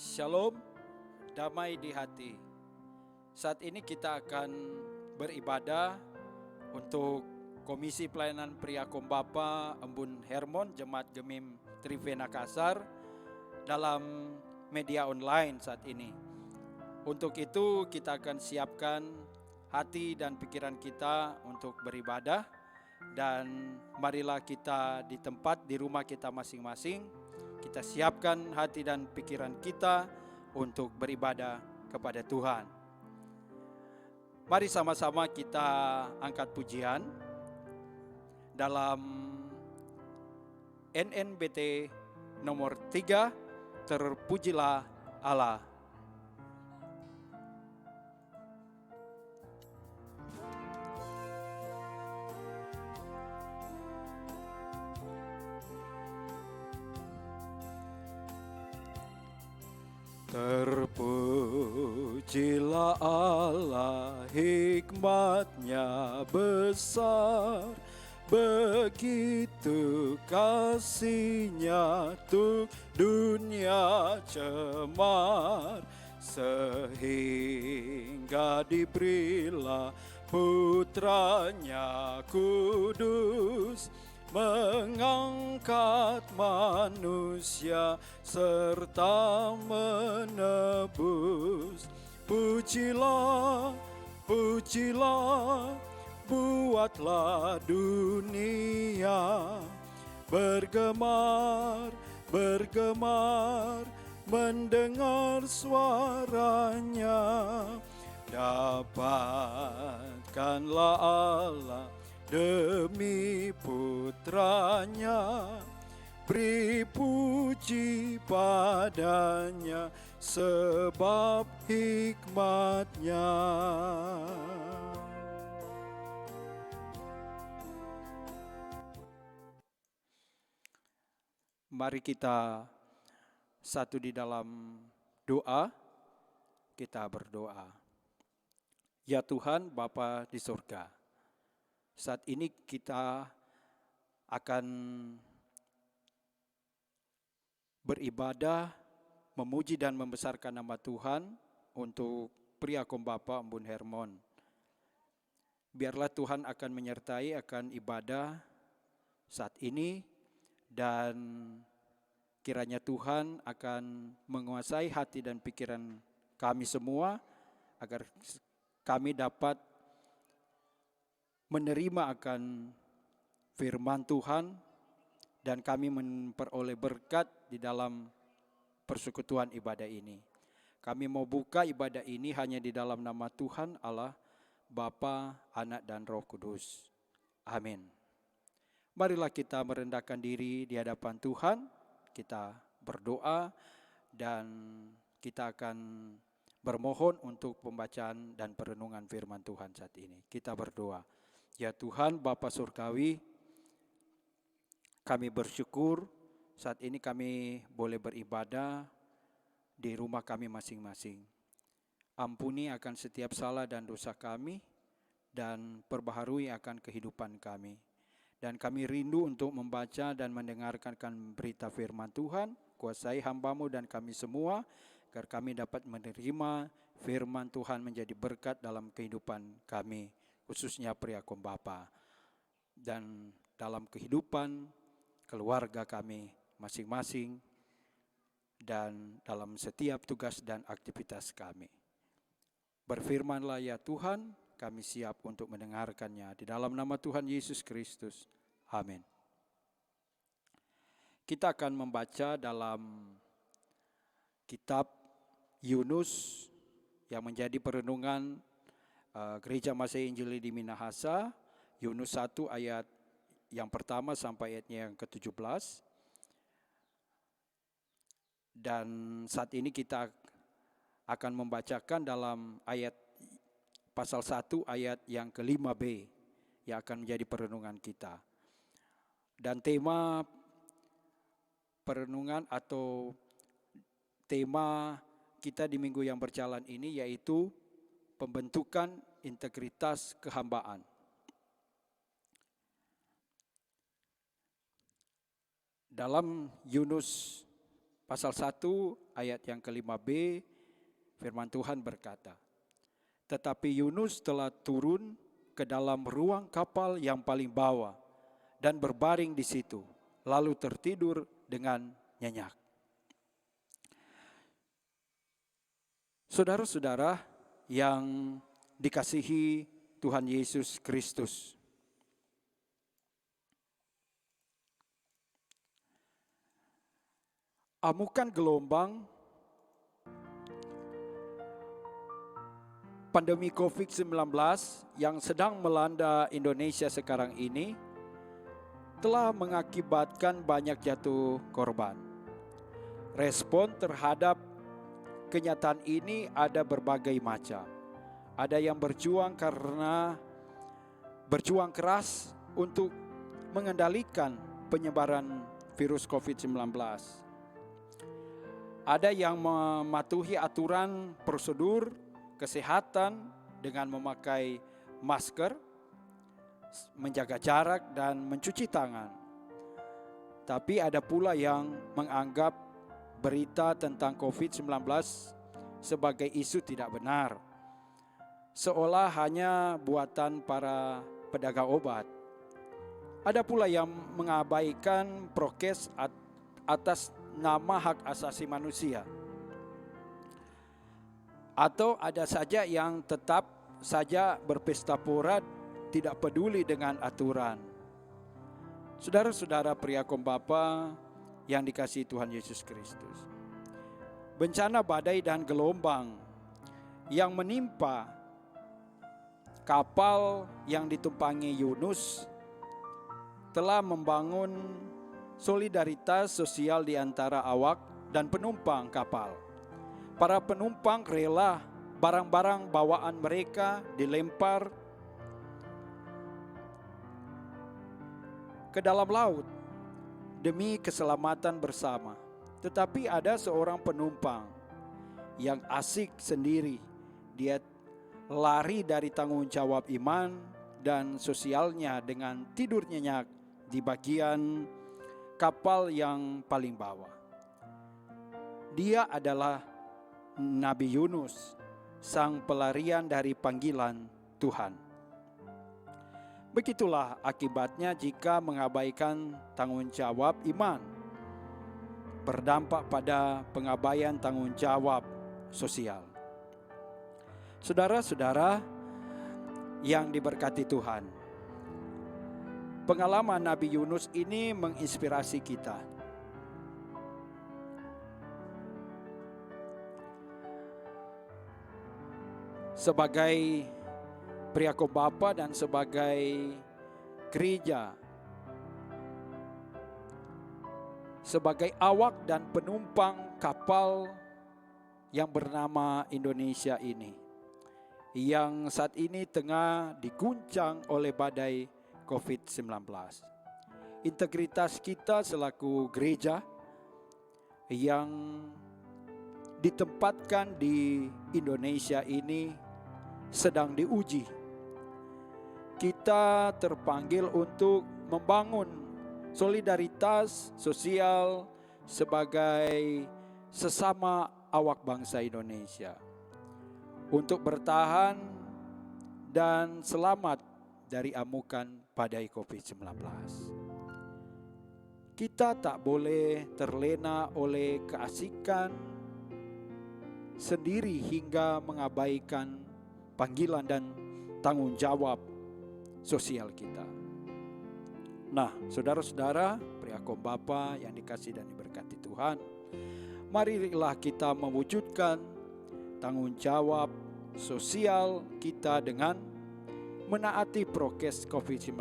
Shalom, damai di hati. Saat ini kita akan beribadah untuk Komisi Pelayanan Pria Kombapa Embun Hermon Jemaat Gemim Trivena Kasar dalam media online saat ini. Untuk itu kita akan siapkan hati dan pikiran kita untuk beribadah, dan marilah kita di tempat di rumah kita masing-masing, kita siapkan hati dan pikiran kita untuk beribadah kepada Tuhan. Mari sama-sama kita angkat pujian dalam NNBT nomor 3, Terpujilah Allah. Terpujilah Allah, hikmat-Nya besar, begitu kasih-Nya untuk dunia cemar, sehingga diberilah putranya kudus, mengangkat manusia serta menebus. Pujilah, pujilah, buatlah dunia bergemar, bergemar, mendengar suaranya. Dapatkanlah Allah demi putranya, beri puji padanya sebab hikmat-Nya. Mari kita satu di dalam doa, kita berdoa. Ya Tuhan Bapa di surga, saat ini kita akan beribadah, memuji dan membesarkan nama Tuhan untuk Pria Kombapa Embun Hermon. Biarlah Tuhan akan menyertai akan ibadah saat ini, dan kiranya Tuhan akan menguasai hati dan pikiran kami semua, agar kami dapat menerima akan firman Tuhan, dan kami memperoleh berkat di dalam persekutuan ibadah ini. Kami mau buka ibadah ini hanya di dalam nama Tuhan Allah, Bapa, Anak, dan Roh Kudus. Amin. Marilah kita merendahkan diri di hadapan Tuhan, kita berdoa, dan kita akan bermohon untuk pembacaan dan perenungan firman Tuhan saat ini. Kita berdoa. Ya Tuhan Bapa Surgawi, kami bersyukur saat ini kami boleh beribadah di rumah kami masing-masing. Ampuni akan setiap salah dan dosa kami, dan perbaharui akan kehidupan kami. Dan kami rindu untuk membaca dan mendengarkan berita firman Tuhan. Kuasai hamba-Mu dan kami semua, agar kami dapat menerima firman Tuhan menjadi berkat dalam kehidupan kami, khususnya Pria Kombapa, dan dalam kehidupan keluarga kami masing-masing, dan dalam setiap tugas dan aktivitas kami. Berfirmanlah ya Tuhan, kami siap untuk mendengarkannya. Di dalam nama Tuhan Yesus Kristus. Amin. Kita akan membaca dalam kitab Yunus yang menjadi perenungan Gereja Masehi Injili di Minahasa, Yunus 1 ayat yang pertama sampai ayatnya yang ke-17. Dan saat ini kita akan membacakan dalam ayat pasal 1 ayat yang ke-5b yang akan menjadi perenungan kita. Dan tema perenungan atau tema kita di minggu yang berjalan ini yaitu pembentukan integritas kehambaan. Dalam Yunus pasal 1 ayat yang ke-5b, firman Tuhan berkata, "Tetapi Yunus telah turun ke dalam ruang kapal yang paling bawah dan berbaring di situ, lalu tertidur dengan nyenyak." Saudara-saudara yang dikasihi Tuhan Yesus Kristus, amukan gelombang pandemi COVID-19 yang sedang melanda Indonesia sekarang ini telah mengakibatkan banyak jatuh korban. Respon terhadap kenyataan ini ada berbagai macam. Ada yang berjuang keras untuk mengendalikan penyebaran virus COVID-19. Ada yang mematuhi aturan prosedur kesehatan dengan memakai masker, menjaga jarak, dan mencuci tangan. Tapi ada pula yang menganggap berita tentang COVID-19 sebagai isu tidak benar, seolah hanya buatan para pedagang obat. Ada pula yang mengabaikan prokes atas nama hak asasi manusia. Atau ada saja yang tetap saja berpesta pora, tidak peduli dengan aturan. Saudara-saudara pria Bapa yang dikasihi Tuhan Yesus Kristus, bencana badai dan gelombang yang menimpa kapal yang ditumpangi Yunus telah membangun solidaritas sosial di antara awak dan penumpang kapal. Para penumpang rela barang-barang bawaan mereka dilempar ke dalam laut demi keselamatan bersama. Tetapi ada seorang penumpang yang asik sendiri. Dia lari dari tanggung jawab iman dan sosialnya dengan tidur nyenyak di bagian kapal yang paling bawah. Dia adalah Nabi Yunus, sang pelarian dari panggilan Tuhan. Begitulah akibatnya jika mengabaikan tanggung jawab iman, berdampak pada pengabaian tanggung jawab sosial. Saudara-saudara yang diberkati Tuhan, pengalaman Nabi Yunus ini menginspirasi kita. Sebagai pria Bapa dan sebagai gereja, sebagai awak dan penumpang kapal yang bernama Indonesia ini, yang saat ini tengah diguncang oleh badai COVID-19. Integritas kita selaku gereja yang ditempatkan di Indonesia ini sedang diuji. Kita terpanggil untuk membangun solidaritas sosial sebagai sesama awak bangsa Indonesia untuk bertahan dan selamat dari amukan badai COVID-19. Kita tak boleh terlena oleh keasikan sendiri hingga mengabaikan panggilan dan tanggung jawab sosial kita. Nah, saudara-saudara, pria Bapa yang dikasihi dan diberkati Tuhan, marilah kita mewujudkan tanggung jawab sosial kita dengan menaati prokes COVID-19,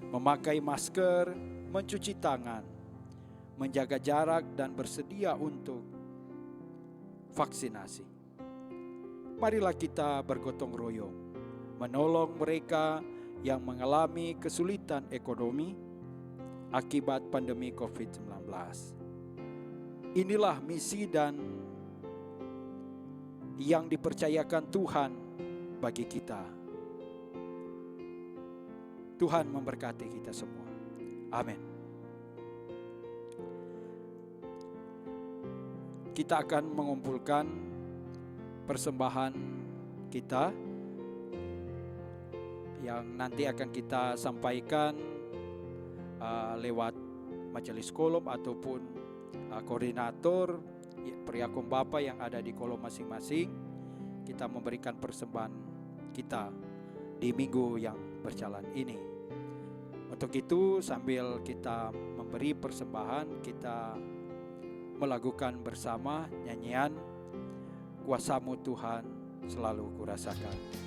memakai masker, mencuci tangan, menjaga jarak, dan bersedia untuk vaksinasi. Marilah kita bergotong royong, menolong mereka yang mengalami kesulitan ekonomi akibat pandemi COVID-19. Inilah misi dan yang dipercayakan Tuhan bagi kita. Tuhan memberkati kita semua. Amin. kita akan mengumpulkan persembahan kita yang nanti akan kita sampaikan lewat majelis kolom ataupun koordinator Priakom Bapa yang ada di kolom masing-masing. Kita memberikan persembahan kita di minggu yang berjalan ini. Untuk itu, sambil kita memberi persembahan, kita melakukan bersama nyanyian Kuasa-Mu Tuhan selalu kurasakan.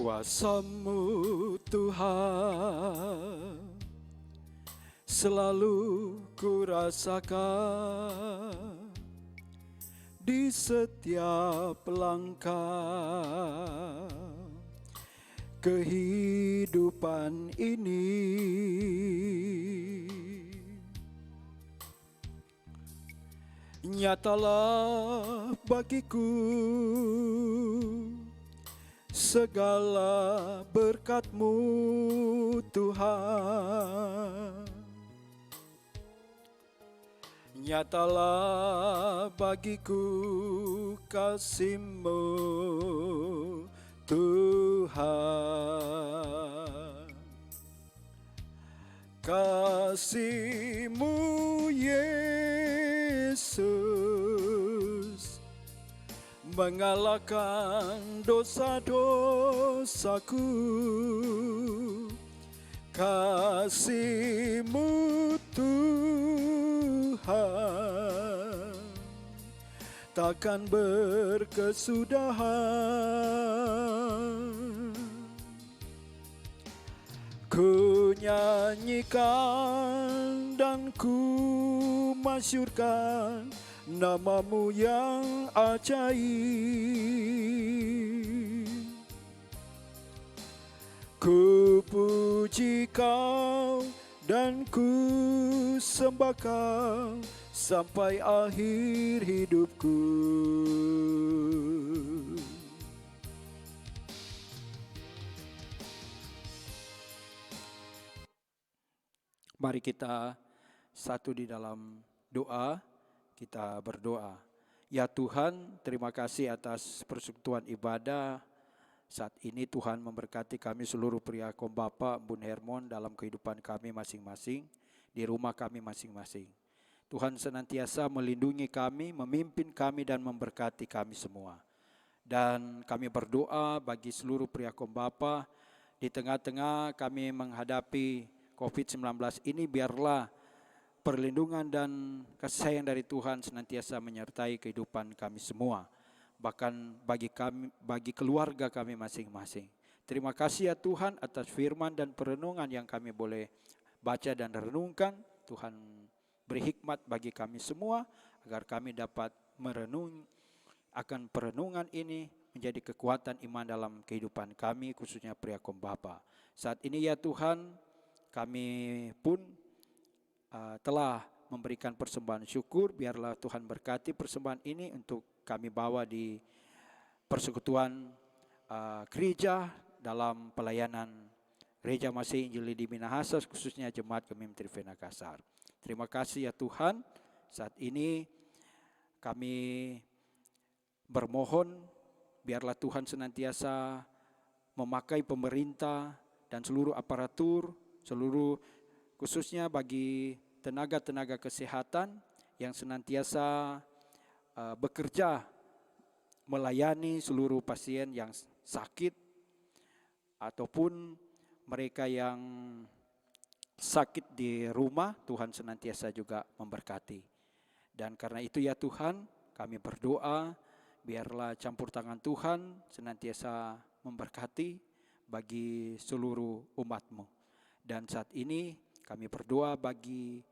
Kuasa-Mu Tuhan selalu kurasakan di setiap langkah kehidupan ini. Nyatalah bagiku segala berkat-Mu Tuhan. Nyatalah bagiku kasih-Mu Tuhan. Kasih-Mu Yesus mengalahkan dosa-dosaku. Kasih-Mu Tuhan takkan berkesudahan. Ku nyanyikan dan ku masyurkan nama-Mu yang ajaib. Ku puji Kau dan ku sembah Kau sampai akhir hidupku. Mari kita satu di dalam doa. Kita berdoa. Ya Tuhan, terima kasih atas persekutuan ibadah. Saat ini Tuhan memberkati kami seluruh Priakom Bapa Bun Hermon dalam kehidupan kami masing-masing, di rumah kami masing-masing. Tuhan senantiasa melindungi kami, memimpin kami dan memberkati kami semua. Dan kami berdoa bagi seluruh Priakom Bapa di tengah-tengah kami menghadapi COVID-19 ini, biarlah perlindungan dan kasih sayang dari Tuhan senantiasa menyertai kehidupan kami semua, bahkan bagi kami, bagi keluarga kami masing-masing. Terima kasih ya Tuhan atas firman dan perenungan yang kami boleh baca dan renungkan. Tuhan beri hikmat bagi kami semua agar kami dapat merenung akan perenungan ini menjadi kekuatan iman dalam kehidupan kami, khususnya Priakom Bapa. Saat ini ya Tuhan, kami pun telah memberikan persembahan syukur. Biarlah Tuhan berkati persembahan ini untuk kami bawa di persekutuan gereja dalam pelayanan Gereja Masih Injili di Minahasa, khususnya Jemaat Kemim Trivena Kasar. Terima kasih ya Tuhan. Saat ini kami bermohon biarlah Tuhan senantiasa memakai pemerintah dan seluruh aparatur, seluruh khususnya bagi tenaga-tenaga kesehatan yang senantiasa bekerja melayani seluruh pasien yang sakit ataupun mereka yang sakit di rumah. Tuhan senantiasa juga memberkati. Dan karena itu ya Tuhan, kami berdoa biarlah campur tangan Tuhan senantiasa memberkati bagi seluruh umat-Mu. Dan saat ini kami berdoa bagi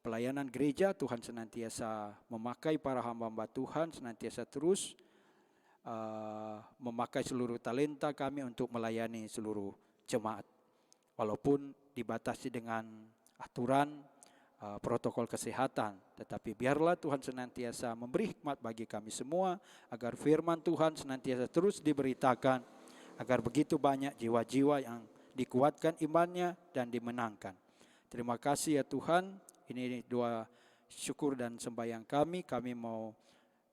pelayanan gereja. Tuhan senantiasa memakai para hamba-hamba Tuhan, senantiasa terus memakai seluruh talenta kami untuk melayani seluruh jemaat. Walaupun dibatasi dengan aturan protokol kesehatan, tetapi biarlah Tuhan senantiasa memberi hikmat bagi kami semua, agar firman Tuhan senantiasa terus diberitakan, agar begitu banyak jiwa-jiwa yang dikuatkan imannya dan dimenangkan. Terima kasih ya Tuhan, ini doa syukur dan sembahyang kami mau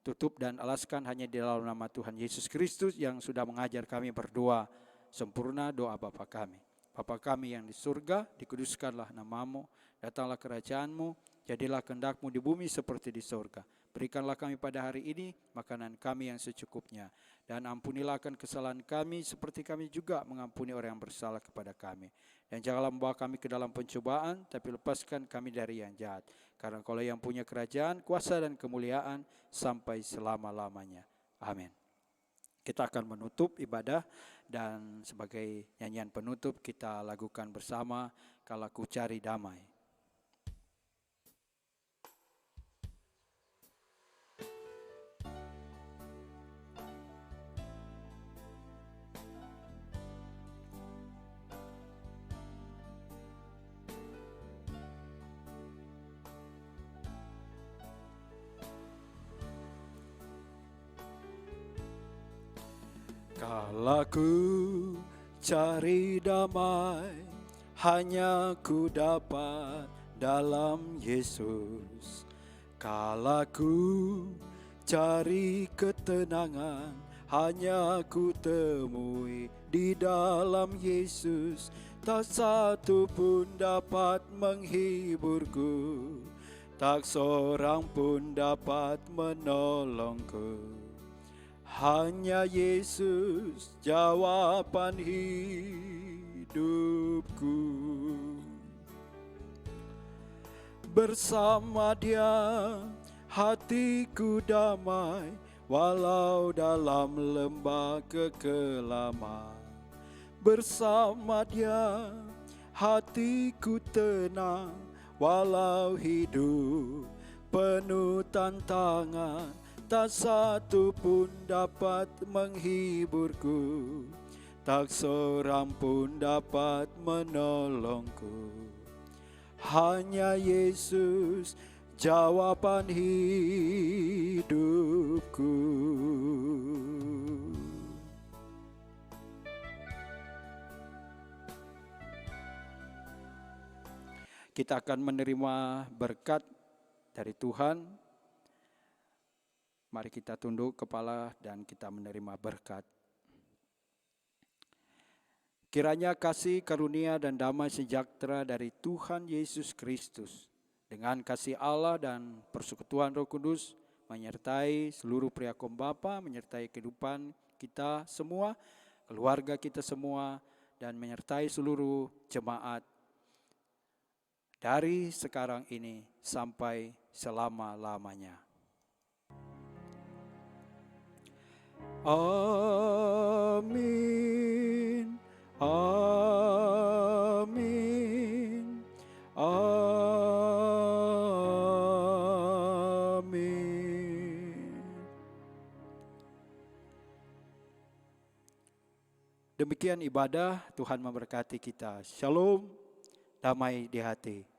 tutup dan alaskan hanya di dalam nama Tuhan Yesus Kristus yang sudah mengajar kami berdoa sempurna doa Bapa kami. Bapa kami yang di surga, dikuduskanlah namamu, datanglah kerajaanmu, jadilah kehendak-Mu di bumi seperti di surga. Berikanlah kami pada hari ini makanan kami yang secukupnya, dan ampunilah akan kesalahan kami seperti kami juga mengampuni orang yang bersalah kepada kami. Dan janganlah membawa kami ke dalam pencobaan, tapi lepaskan kami dari yang jahat. Karena Engkau yang punya kerajaan, kuasa dan kemuliaan sampai selama-lamanya. Amin. Kita akan menutup ibadah dan sebagai nyanyian penutup kita lakukan bersama Kalau Ku Cari Damai. Kalau ku cari damai, hanya ku dapat dalam Yesus. Kalau ku cari ketenangan, hanya ku temui di dalam Yesus. Tak satu pun dapat menghiburku, tak seorang pun dapat menolongku. Hanya Yesus jawaban hidupku. Bersama Dia hatiku damai, walau dalam lembah kekelaman. Bersama Dia hatiku tenang, walau hidup penuh tantangan. Tak satu pun dapat menghiburku, tak seorang pun dapat menolongku. Hanya Yesus jawaban hidupku. Kita akan menerima berkat dari Tuhan. Mari kita tunduk kepala dan kita menerima berkat. Kiranya kasih karunia dan damai sejahtera dari Tuhan Yesus Kristus dengan kasih Allah dan persekutuan Roh Kudus menyertai seluruh priakom Bapa, menyertai kehidupan kita semua, keluarga kita semua, dan menyertai seluruh jemaat dari sekarang ini sampai selama-lamanya. Amin, amin, amin. Demikian ibadah, Tuhan memberkati kita. Shalom, damai di hati.